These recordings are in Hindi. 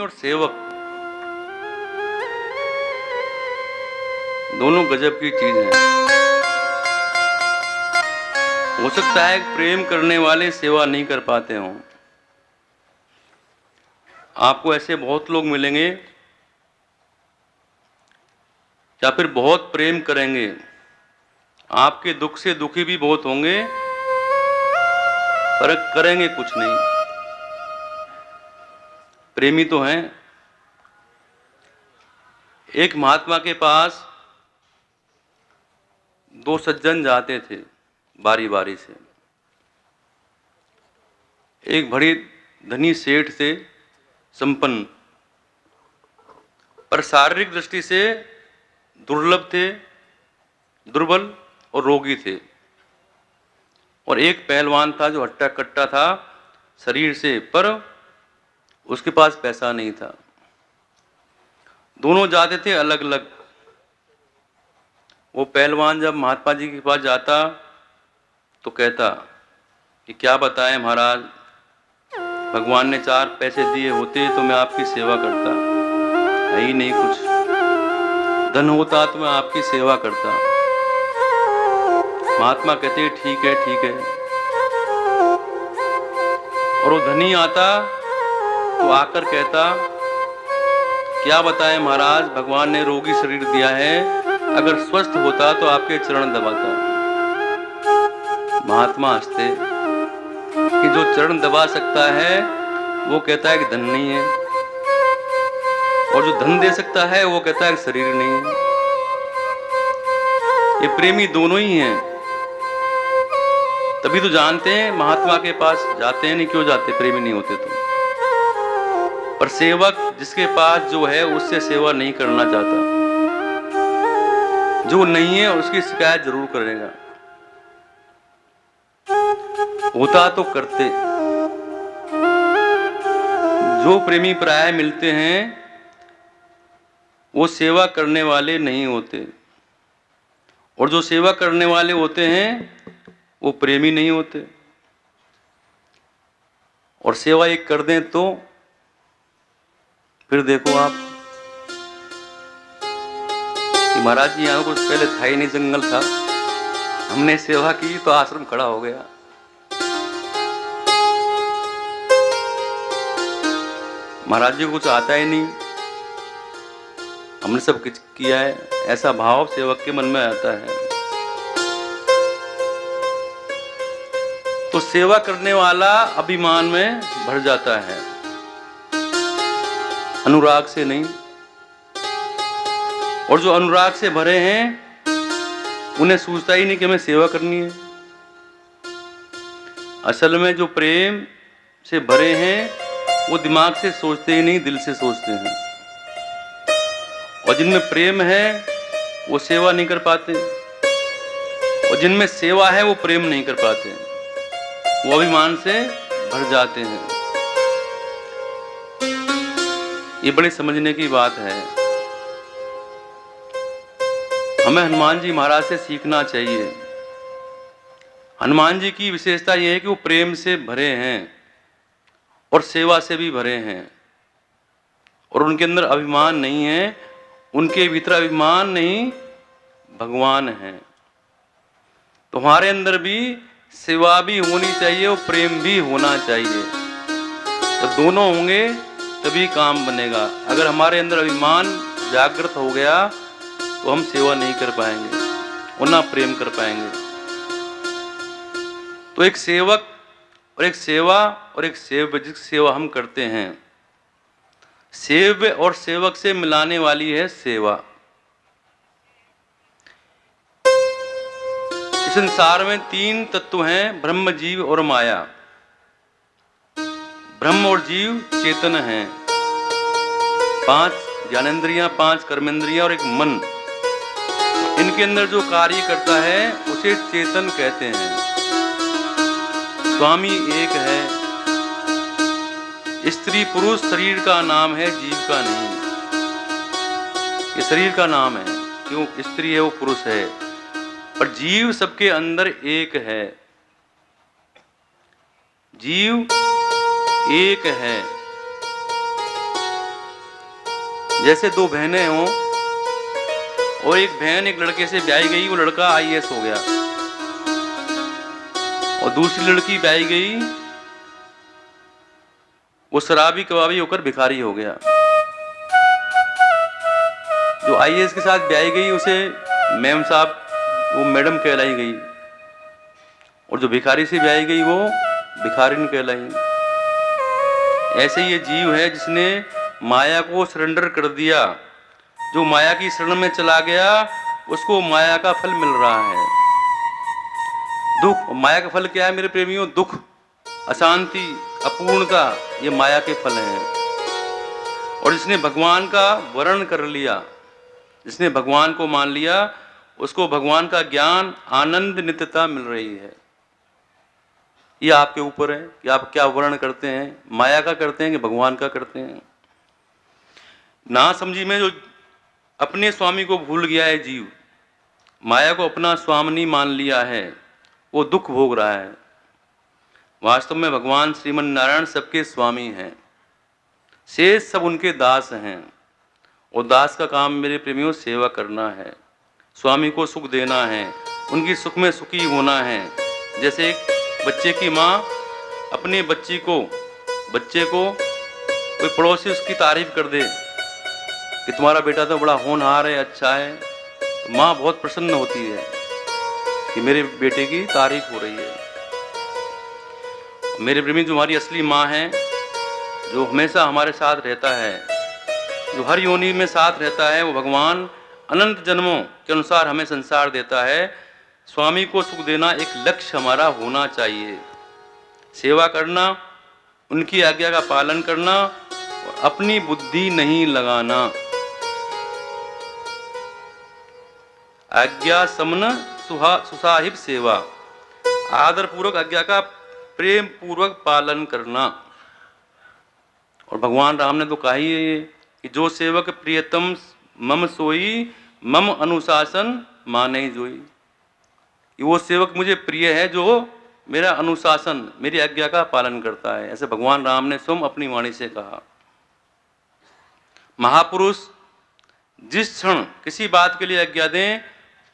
और सेवक दोनों गजब की चीज हैं। हो सकता है प्रेम करने वाले सेवा नहीं कर पाते हों। आपको ऐसे बहुत लोग मिलेंगे या फिर बहुत प्रेम करेंगे, आपके दुख से दुखी भी बहुत होंगे, पर करेंगे कुछ नहीं। प्रेमी तो हैं। एक महात्मा के पास दो सज्जन जाते थे बारी बारी से। एक बड़े धनी सेठ थे, संपन्न, पर शारीरिक दृष्टि से दुर्लभ थे, दुर्बल और रोगी थे। और एक पहलवान था जो हट्टा कट्टा था शरीर से, पर उसके पास पैसा नहीं था। दोनों जाते थे अलग अलग। वो पहलवान जब महात्मा जी के पास जाता तो कहता कि क्या बताएं महाराज, भगवान ने 4 पैसे दिए होते तो मैं आपकी सेवा करता, है ही नहीं कुछ। धन होता तो मैं आपकी सेवा करता। महात्मा कहते ठीक है ठीक है। और वो धनी आता तो आकर कहता क्या बताएं महाराज, भगवान ने रोगी शरीर दिया है, अगर स्वस्थ होता तो आपके चरण दबाता। महात्मा हंसते कि जो चरण दबा सकता है वो कहता है कि धन नहीं है, और जो धन दे सकता है वो कहता है कि शरीर नहीं है। ये प्रेमी दोनों ही हैं। तभी तो जानते हैं महात्मा के पास जाते हैं, नहीं क्यों जाते, प्रेमी नहीं होते तो। पर सेवक जिसके पास जो है उससे सेवा नहीं करना चाहता, जो नहीं है उसकी शिकायत जरूर करेगा। होता तो करते। जो प्रेमी प्राय मिलते हैं वो सेवा करने वाले नहीं होते, और जो सेवा करने वाले होते हैं वो प्रेमी नहीं होते। और सेवा एक कर दें तो फिर देखो आप कि महाराज जी यहाँ कुछ पहले था ही नहीं, जंगल था, हमने सेवा की तो आश्रम खड़ा हो गया। महाराज जी को कुछ आता ही नहीं, हमने सब कुछ किया है, ऐसा भाव सेवक के मन में आता है। तो सेवा करने वाला अभिमान में भर जाता है, अनुराग से नहीं। और जो अनुराग से भरे हैं उन्हें सूझता ही नहीं कि हमें सेवा करनी है। असल में जो प्रेम से भरे हैं वो दिमाग से सोचते ही नहीं, दिल से सोचते हैं। और जिनमें प्रेम है वो सेवा नहीं कर पाते, और जिनमें सेवा है वो प्रेम नहीं कर पाते, वो अभिमान से भर जाते हैं। ये बड़ी समझने की बात है। हमें हनुमान जी महाराज से सीखना चाहिए। हनुमान जी की विशेषता यह है कि वो प्रेम से भरे हैं और सेवा से भी भरे हैं, और उनके अंदर अभिमान नहीं है। उनके भीतर अभिमान नहीं, भगवान है। तुम्हारे अंदर भी सेवा भी होनी चाहिए और प्रेम भी होना चाहिए। तो दोनों होंगे तभी काम बनेगा। अगर हमारे अंदर अभिमान जागृत हो गया तो हम सेवा नहीं कर पाएंगे और ना प्रेम कर पाएंगे। तो एक सेवक और एक सेवा और एक सेव्य, जिस सेवा हम करते हैं, सेव्य और सेवक से मिलाने वाली है सेवा। इस संसार में 3 तत्व हैं, ब्रह्म, जीव और माया। ब्रह्म और जीव चेतन हैं। 5 ज्ञानेंद्रियां, 5 कर्मेंद्रियां और एक मन, इनके अंदर जो कार्य करता है उसे चेतन कहते हैं। स्वामी एक है। स्त्री पुरुष शरीर का नाम है, जीव का नहीं। ये शरीर का नाम है, क्यों? स्त्री है वो पुरुष है, पर जीव सबके अंदर एक है। जीव एक है। जैसे दो बहनें हों और एक बहन एक लड़के से ब्याही गई, वो लड़का आईएएस हो गया, और दूसरी लड़की ब्याही गई, वो शराबी कबाबी होकर भिखारी हो गया। जो आईएएस के साथ ब्याही गई उसे मैम साहब, वो मैडम कहलाई गई, और जो भिखारी से ब्याही गई वो भिखारिन कहलाई। ऐसे ये जीव है जिसने माया को सरेंडर कर दिया। जो माया की शरण में चला गया उसको माया का फल मिल रहा है। दुख, माया का फल क्या है मेरे प्रेमियों? दुख, अशांति, अपूर्णता, ये माया के फल हैं। और जिसने भगवान का वर्ण कर लिया, जिसने भगवान को मान लिया, उसको भगवान का ज्ञान, आनंद, नित्यता मिल रही है। ये आपके ऊपर है कि आप क्या वर्ण करते हैं, माया का करते हैं कि भगवान का करते हैं। ना समझी में जो अपने स्वामी को भूल गया है जीव, माया को अपना स्वामी मान लिया है, वो दुख भोग रहा है। वास्तव में भगवान श्रीमन नारायण सबके स्वामी हैं, शेष सब उनके दास हैं, और दास का काम मेरे प्रेमियों सेवा करना है, स्वामी को सुख देना है, उनकी सुख में सुखी होना है। जैसे एक बच्चे की माँ अपने बच्चे को कोई पड़ोसी उसकी तारीफ कर दे कि तुम्हारा बेटा तो बड़ा होनहार है, अच्छा है, तो माँ बहुत प्रसन्न होती है कि मेरे बेटे की तारीफ हो रही है। मेरे प्रेमी, जो हमारी असली माँ है, जो हमेशा हमारे साथ रहता है, जो हर योनि में साथ रहता है, वो भगवान अनंत जन्मों के अनुसार हमें संसार देता है। स्वामी को सुख देना एक लक्ष्य हमारा होना चाहिए। सेवा करना, उनकी आज्ञा का पालन करना, और अपनी बुद्धि नहीं लगाना। आज्ञा समन सुसाहिब सेवा, आदर पूर्वक आज्ञा का प्रेम पूर्वक पालन करना। और भगवान राम ने तो कहा ही है ये कि जो सेवक प्रियतम मम सोई, मम अनुशासन माने जोई। वो सेवक मुझे प्रिय है जो मेरा अनुशासन, मेरी आज्ञा का पालन करता है। ऐसे भगवान राम ने स्वयं अपनी वाणी से कहा। महापुरुष जिस क्षण किसी बात के लिए आज्ञा दें,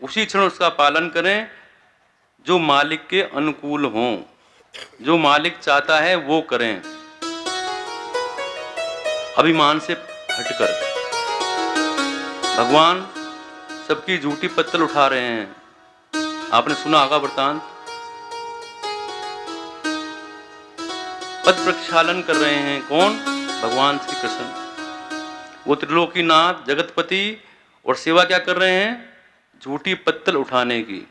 उसी क्षण उसका पालन करें, जो मालिक के अनुकूल हों, जो मालिक चाहता है वो करें, अभिमान से हटकर। भगवान सबकी झूठी पत्तल उठा रहे हैं। आपने सुना होगा वृतांत, पद प्रक्षालन कर रहे हैं। कौन? भगवान श्री कृष्ण। वो त्रिलोकीनाथ, जगतपति, और सेवा क्या कर रहे हैं? झूठी पत्तल उठाने की,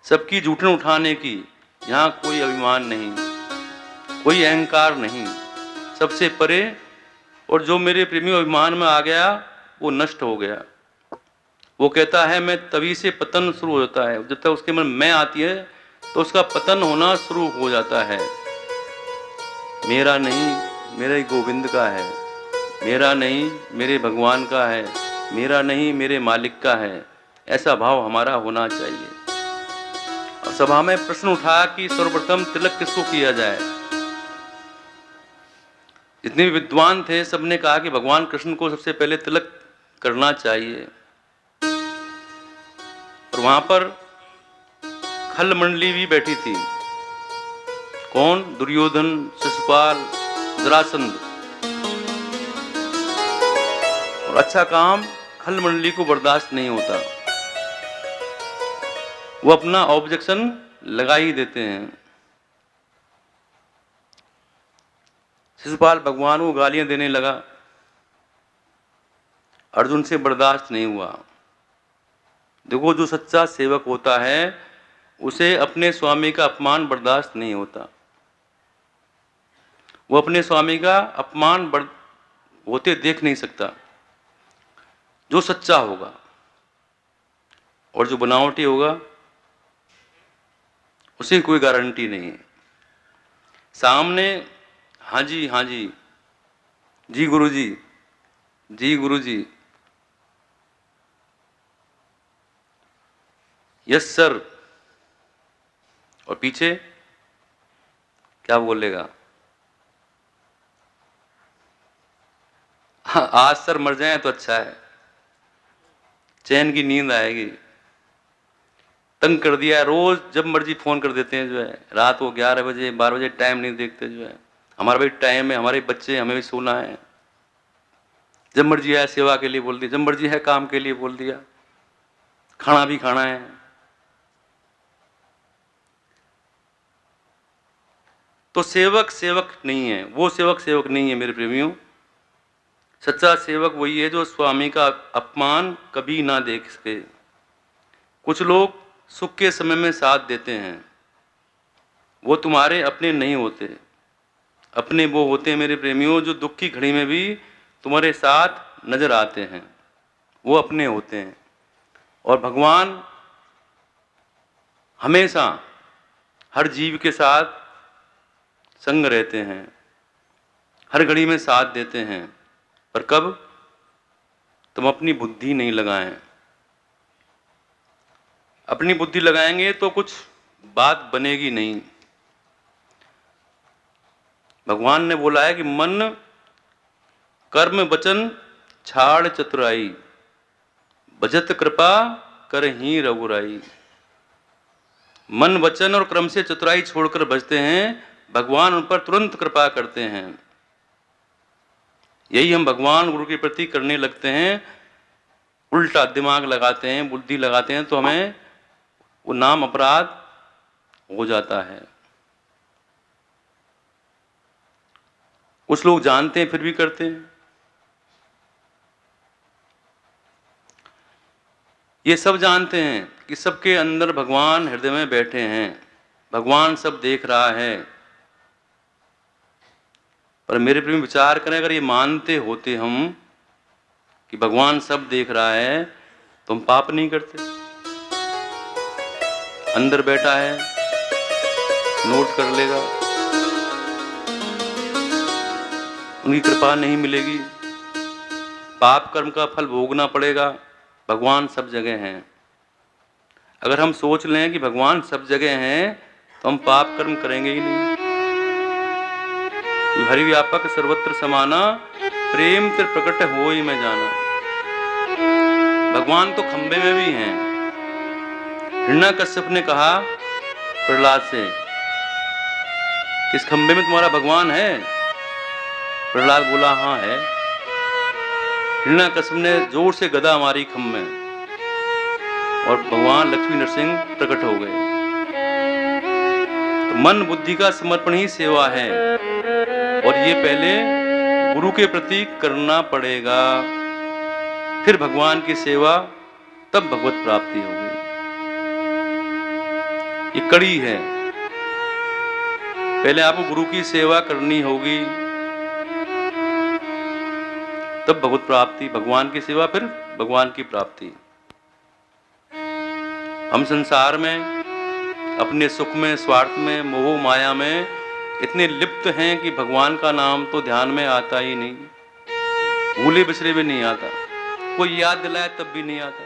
सबकी झूठन उठाने की। यहाँ कोई अभिमान नहीं, कोई अहंकार नहीं, सबसे परे। और जो मेरे प्रेमी अभिमान में आ गया वो नष्ट हो गया। वो कहता है मैं, तभी से पतन शुरू हो जाता है। जब तक उसके मन में आती है तो उसका पतन होना शुरू हो जाता है। मेरा नहीं, मेरे गोविंद का है, मेरा नहीं, मेरे भगवान का है, मेरा नहीं, मेरे मालिक का है। ऐसा भाव हमारा होना चाहिए। और सभा में प्रश्न उठा कि सर्वप्रथम तिलक किसको किया जाए। जितने भी विद्वान थे सबने कहा कि भगवान कृष्ण को सबसे पहले तिलक करना चाहिए। और वहां पर खल मंडली भी बैठी थी। कौन? दुर्योधन, शिशुपाल, जरासंध। और अच्छा काम खल मंडली को बर्दाश्त नहीं होता, वो अपना ऑब्जेक्शन लगा ही देते हैं। शिशुपाल भगवान को गालियां देने लगा, अर्जुन से बर्दाश्त नहीं हुआ। देखो, जो सच्चा सेवक होता है उसे अपने स्वामी का अपमान बर्दाश्त नहीं होता। वो अपने स्वामी का अपमान होते देख नहीं सकता, जो सच्चा होगा। और जो बनावटी होगा उसे कोई गारंटी नहीं है। सामने हाँ जी, हाँ जी, जी गुरु जी, जी गुरु जी, यस सर, और पीछे क्या बोलेगा? आज सर मर जाए तो अच्छा है, चैन की नींद आएगी। तंग कर दिया, रोज जब मर्जी फोन कर देते हैं जो है, रात को 11 बजे 12 बजे टाइम नहीं देखते जो है। हमारा भाई टाइम है, हमारे बच्चे, हमें भी सोना है। जब मर्जी आया सेवा के लिए बोल दिया, जब मर्जी है काम के लिए बोल दिया, खाना भी खाना है। तो सेवक सेवक नहीं है, वो सेवक सेवक नहीं है मेरे प्रेमियों। सच्चा सेवक वही है जो स्वामी का अपमान कभी ना देख सके। कुछ लोग सुख के समय में साथ देते हैं, वो तुम्हारे अपने नहीं होते। अपने वो होते हैं मेरे प्रेमियों जो दुख की घड़ी में भी तुम्हारे साथ नजर आते हैं, वो अपने होते हैं। और भगवान हमेशा हर जीव के साथ संग रहते हैं, हर घड़ी में साथ देते हैं। पर कब? तुम अपनी बुद्धि नहीं लगाएं। अपनी बुद्धि लगाएंगे तो कुछ बात बनेगी नहीं। भगवान ने बोला है कि मन कर्म वचन छाड़ चतुराई, भजत कृपा कर ही रघुराई। मन वचन और कर्म से चतुराई छोड़कर भजते हैं, भगवान उन पर तुरंत कृपा करते हैं। यही हम भगवान गुरु के प्रति करने लगते हैं, उल्टा दिमाग लगाते हैं, बुद्धि लगाते हैं, तो हमें वो नाम अपराध हो जाता है। कुछ लोग जानते हैं फिर भी करते हैं। ये सब जानते हैं कि सबके अंदर भगवान हृदय में बैठे हैं, भगवान सब देख रहा है। पर मेरे प्रेमी विचार करें, अगर ये मानते होते हम कि भगवान सब देख रहा है तो हम पाप नहीं करते। अंदर बैठा है, नोट कर लेगा, उनकी कृपा नहीं मिलेगी, पाप कर्म का फल भोगना पड़ेगा। भगवान सब जगह हैं। अगर हम सोच लें कि भगवान सब जगह हैं तो हम पाप कर्म करेंगे ही नहीं। हरि व्यापक सर्वत्र समाना, प्रेम तिर प्रकट होई मैं जाना। भगवान तो खंबे में भी हैं। हिरण्याकश्यप ने कहा प्रहलाद से, इस खंबे में तुम्हारा भगवान है? प्रहलाद बोला हाँ है। हिरण्याकश्यप ने जोर से गदा मारी खंबे और भगवान लक्ष्मी नरसिंह प्रकट हो गए। तो मन बुद्धि का समर्पण ही सेवा है, और ये पहले गुरु के प्रति करना पड़ेगा, फिर भगवान की सेवा, तब भगवत प्राप्ति होगी। ये कड़ी है। पहले आपको गुरु की सेवा करनी होगी, तब भगवत प्राप्ति, भगवान की सेवा, फिर भगवान की प्राप्ति। हम संसार में अपने सुख में, स्वार्थ में, मोह माया में इतने लिप्त हैं कि भगवान का नाम तो ध्यान में आता ही नहीं, भूले बिसरे भी नहीं आता, कोई याद दिलाए तब भी नहीं आता।